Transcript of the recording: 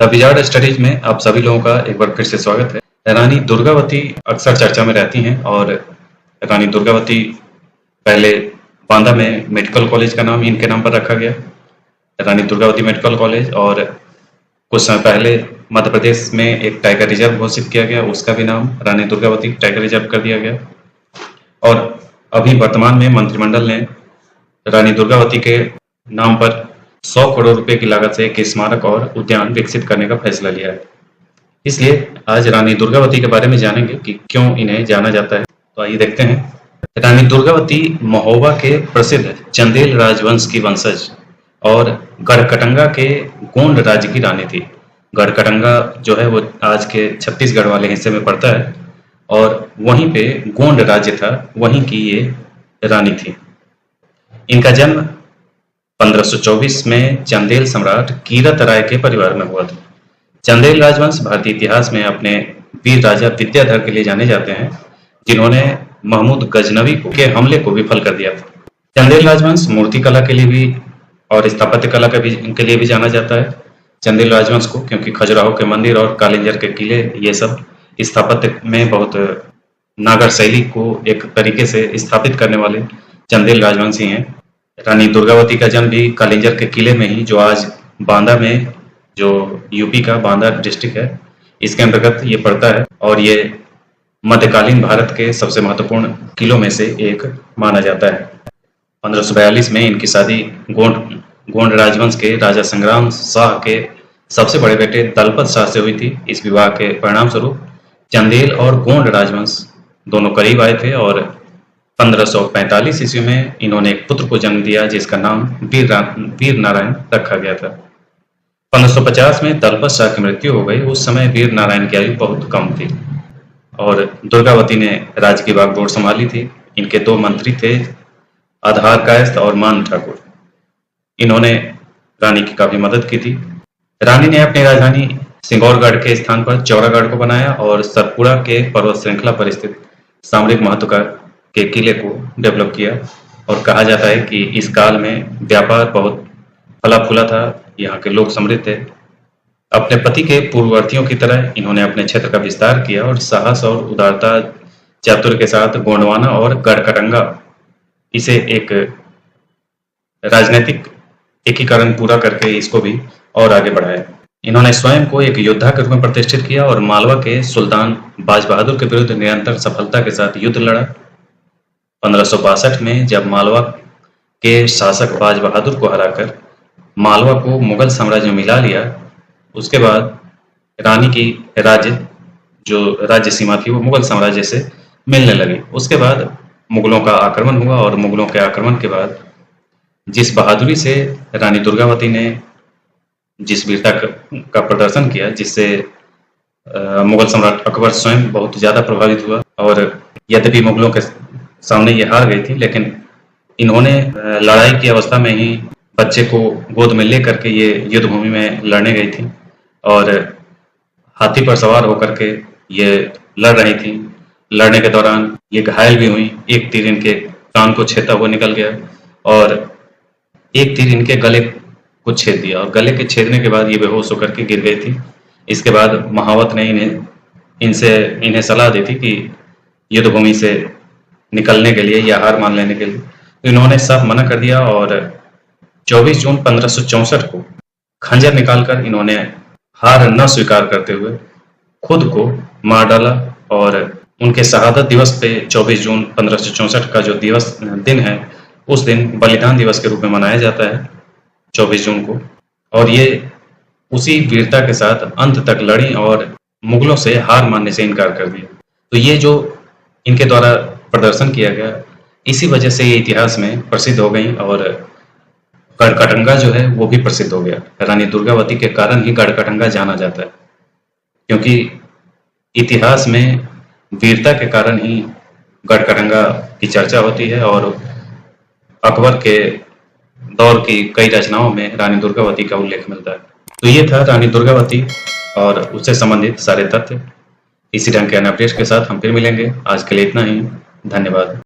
The wizard studies में आप सभी लोगों का एक बार फिर से स्वागत है। रानी दुर्गावती अक्सर चर्चा में रहती हैं और रानी दुर्गावती पहले बांदा में मेडिकल कॉलेज का नाम इनके नाम पर रखा गया, रानी दुर्गावती मेडिकल कॉलेज। और कुछ समय पहले मध्य प्रदेश में एक टाइगर रिजर्व घोषित किया गया, उसका भी नाम रानी दुर्गावती टाइगर रिजर्व कर दिया गया। और अभी वर्तमान में मंत्रिमंडल ने रानी दुर्गावती के नाम पर 100 करोड़ रुपए की लागत से एक स्मारक और उद्यान विकसित करने का फैसला लिया है। इसलिए आज रानी दुर्गावती के बारे में जानेंगे कि क्यों इन्हें जाना जाता है। तो आइए देखते हैं। रानी दुर्गावती महोबा के प्रसिद्ध चंदेल राजवंश की वंशज और गढ़कटंगा के गोंड राज्य की रानी थी। गढ़कटंगा जो है वो आज के छत्तीसगढ़ वाले हिस्से में पड़ता है और वहीं पे गोंड राज्य था, वहीं की ये रानी थी। इनका जन्म 1524 में चंदेल सम्राट कीरत राय के परिवार में हुआ था। चंदेल राजवंश भारतीय इतिहास में अपने वीर राजा विद्याधर के लिए जाने जाते हैं, जिन्होंने महमूद गजनवी के हमले को विफल कर दिया था। चंदेल राजवंश मूर्ति कला के लिए भी और स्थापत्य कला के लिए भी जाना जाता है चंदेल राजवंश को, क्योंकि खजुराहो के मंदिर और कालिंजर के किले ये सब स्थापत्य में बहुत नागर शैली को एक तरीके से स्थापित करने वाले चंदेल राजवंश ही हैं। रानी दुर्गावती का जन्म भी कालिंजर के किले में ही, जो आज बांदा में, जो यूपी का बांदा डिस्ट्रिक्ट है, इसके अंतर्गत ये पड़ता है। और ये मध्यकालीन भारत के सबसे महत्वपूर्ण किलों में से एक माना जाता है। 1542 में इनकी शादी गोंड राजवंश के राजा संग्राम शाह के सबसे बड़े बेटे दलपत शाह से हुई थी। इस विवाह के परिणाम स्वरूप चंदेल और गोंड राजवंश दोनों करीब आए थे और 1545 ईस्वी में इन्होंने एक पुत्र को जन्म दिया, जिसका नाम वीर नारायण रखा गया था। 1550 में दलपत शाह की मृत्यु हो गई। उस समय वीर नारायण की आयु बहुत कम थी और दुर्गावती ने राज्य की बागडोर संभाली थी। इनके दो मंत्री थे, आधार कायस्थ और मान ठाकुर। इन्होंने रानी की काफी मदद की थी। रानी ने अपनी राजधानी सिंगौरगढ़ के स्थान पर चौरागढ़ को बनाया और सतपुड़ा के पर्वत श्रृंखला पर स्थित सामरिक महत्व के किले को डेवलप किया। और कहा जाता है कि इस काल में व्यापार बहुत फला फूला था, यहाँ के लोग समृद्ध थे। अपने पति के पूर्ववर्तियों की तरह इन्होंने अपने क्षेत्र का विस्तार किया और साहस और उदारता चातुर्य के साथ गोंडवाना और गढ़कटंगा इसे एक राजनीतिक एकीकरण पूरा करके इसको भी और आगे बढ़ाया। इन्होंने स्वयं को एक योद्धा के रूप में प्रतिष्ठित किया और मालवा के सुल्तान बाज बहादुर के विरुद्ध निरंतर सफलता के साथ युद्ध लड़ा। 1562 में जब मालवा के शासक बाज बहादुर को हराकर मालवा को मुगल साम्राज्य में मिला लिया, उसके बाद रानी की राज्य सीमा थी वो मुगल साम्राज्य से मिलने लगी। उसके बाद मुगलों का आक्रमण हुआ और मुगलों के आक्रमण के बाद जिस बहादुरी से रानी दुर्गावती ने जिस वीरता का प्रदर्शन किया, जिससे मुगल सम्राट अकबर स्वयं बहुत ज्यादा प्रभावित हुआ। और यद्यपि मुगलों के सामने ये हार गई थी, लेकिन इन्होंने लड़ाई की अवस्था में ही बच्चे को गोद में लेकर के ये युद्ध भूमि में लड़ने गई थी और हाथी पर सवार होकर के ये लड़ रही थी। लड़ने के दौरान ये घायल भी हुई। एक तीर इनके कान को छेदता हुआ निकल गया और एक तीर इनके गले को छेद दिया और गले के छेदने के बाद ये बेहोश होकर के गिर गई थी। इसके बाद महावत ने इन्हें सलाह दी थी कि युद्ध भूमि से निकलने के लिए या हार मान लेने के लिए। तो इन्होंने सब मना कर दिया और 24 जून 1564 को खंजर निकालकर इन्होंने हार न स्वीकार करते हुए खुद को मार डाला। और उनके शहादत दिवस पे 24 जून 1564 का जो दिन है, उस दिन बलिदान दिवस के रूप में मनाया जाता है 24 जून को। और ये उसी वीरता के साथ अंत तक लड़ी और मुगलों से हार मानने से इनकार कर दिया। तो ये जो इनके द्वारा प्रदर्शन किया गया, इसी वजह से ये इतिहास में प्रसिद्ध हो गई और गढ़कटंगा जो है वो भी प्रसिद्ध हो गया। रानी दुर्गावती के कारण ही गढ़कटंगा जाना जाता है, क्योंकि इतिहास में वीरता के कारण ही गढ़कटंगा की चर्चा होती है और अकबर के दौर की कई रचनाओं में रानी दुर्गावती का उल्लेख मिलता है। तो ये था रानी दुर्गावती और उससे संबंधित सारे तथ्य। इसी ढंग के अन्य अपडेट्स के साथ हम फिर मिलेंगे। आज के लिए इतना ही। धन्यवाद।